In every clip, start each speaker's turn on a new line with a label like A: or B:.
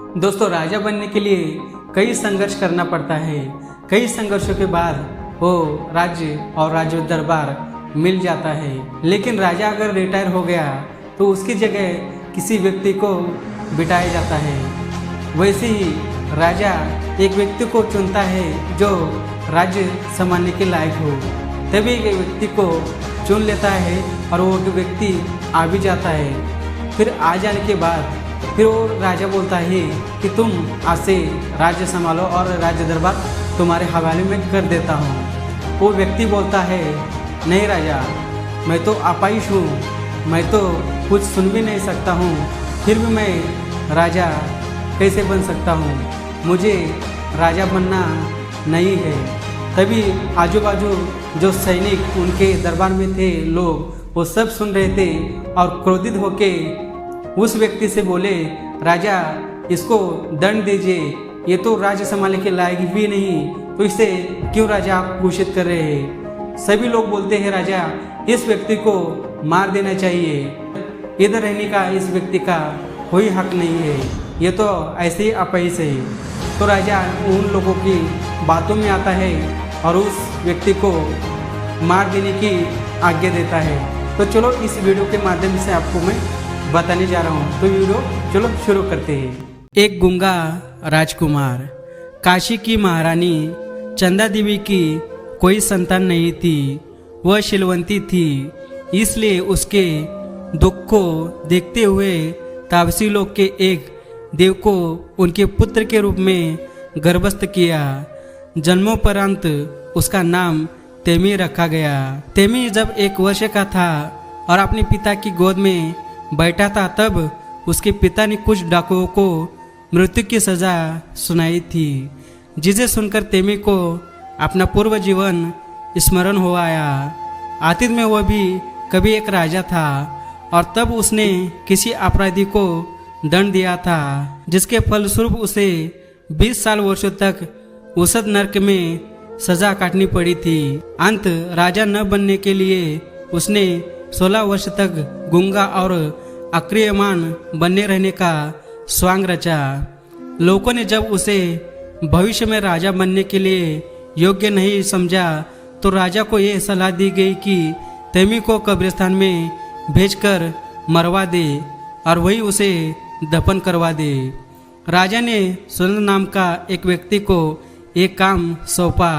A: दोस्तों, राजा बनने के लिए कई संघर्ष करना पड़ता है। कई संघर्षों के बाद वो राज्य और राज दरबार मिल जाता है। लेकिन राजा अगर रिटायर हो गया तो उसकी जगह किसी व्यक्ति को बिठाया जाता है। वैसे ही राजा एक व्यक्ति को चुनता है जो राज्य संभालने के लायक हो। तभी एक व्यक्ति को चुन लेता है और वो व्यक्ति आ भी जाता है। फिर आ जाने के बाद फिर वो राजा बोलता है कि तुम आज से राज्य संभालो और राज्य दरबार तुम्हारे हवाले में कर देता हूँ। वो व्यक्ति बोलता है, नहीं राजा, मैं तो अपाहिज हूँ, मैं तो कुछ सुन भी नहीं सकता हूँ, फिर भी मैं राजा कैसे बन सकता हूँ, मुझे राजा बनना नहीं है। तभी आजू बाजू जो सैनिक उनके दरबार में थे लोग, वो सब सुन रहे थे और क्रोधित होके उस व्यक्ति से बोले, राजा इसको दंड दीजिए, ये तो राज्य संभालने के लायक भी नहीं, तो इसे क्यों राजा आप घोषित कर रहे हैं। सभी लोग बोलते हैं, राजा इस व्यक्ति को मार देना चाहिए, इधर रहने का इस व्यक्ति का कोई हक नहीं है, ये तो ऐसे ही अपाहिज है। तो राजा उन लोगों की बातों में आता है और उस व्यक्ति को मार देने की आज्ञा देता है। तो चलो इस वीडियो के माध्यम से आपको मैं बताने जा रहा हूँ। तो वीडियो चलो शुरू करते हैं। एक गूंगा राजकुमार। काशी की महारानी चंदा देवी की कोई संतान नहीं थी। वह शीलवंती थी, इसलिए उसके दुख को देखते हुए तापसी लोग के एक देव को उनके पुत्र के रूप में गर्भस्थ किया। जन्मोपरांत उसका नाम तेमी रखा गया। तेमी जब 1 वर्ष का था और अपने पिता की गोद में बैठा था, तब उसके पिता ने कुछ डाकुओं को मृत्यु की सजा सुनाई थी, जिसे सुनकर तेमी को अपना पूर्व जीवन स्मरण हो आया। अतीत में वह भी कभी एक राजा था और तब उसने किसी अपराधी को दंड दिया था, जिसके फलस्वरूप उसे 20 साल वर्षों तक उसद नरक में सजा काटनी पड़ी थी। अंत राजा न बनने के लिए उसने 16 वर्ष तक गूंगा और अक्रियमान बनने रहने का स्वांग रचा। लोगों ने जब उसे भविष्य में राजा बनने के लिए योग्य नहीं समझा तो राजा को यह सलाह दी गई कि तेमी को कब्रिस्तान में भेजकर मरवा दे और वही उसे दफन करवा दे। राजा ने सुनंद नाम का एक व्यक्ति को एक काम सौंपा।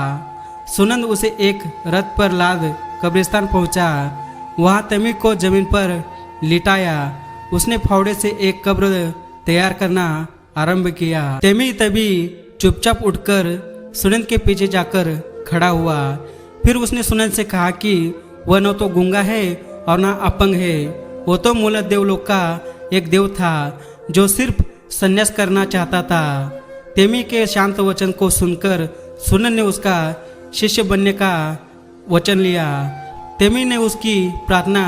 A: सुनंद उसे एक रथ पर लाद कब्रिस्तान पहुंचा। वहां तेमी को जमीन पर लिटाया। उसने फावड़े से एक कब्र तैयार करना आरंभ किया। तेमी तभी चुपचाप उठकर सुनंद के पीछे जाकर खड़ा हुआ। फिर उसने सुनंद से कहा कि वह न तो गूंगा है और न अपंग है, वो तो मूलतः देवलोक का एक देव था जो सिर्फ संन्यास करना चाहता था। तेमी के शांत वचन को सुनकर सुनंद ने उसका शिष्य बनने का वचन लिया। तेमी ने उसकी प्रार्थना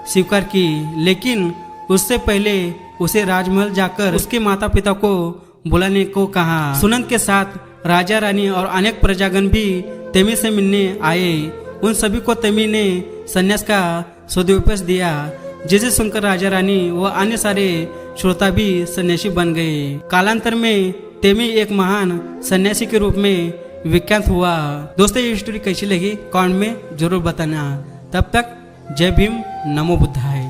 A: स्वीकार की, लेकिन उससे पहले उसे राजमहल जाकर उसके माता पिता को बुलाने को कहा। सुनंद के साथ राजा रानी और अनेक प्रजागण भी तेमी से मिलने आए। उन सभी को तेमी ने संन्यास का सदुपदेश दिया, जिसे सुनकर राजा रानी व अन्य सारे श्रोता भी सन्यासी बन गए। कालांतर में तेमी एक महान सन्यासी के रूप में विख्यात हुआ। दोस्तों, ये स्टोरी कैसी लगी कमेंट में जरूर बताना। तब तक जय भीम, नमो बुद्धाय।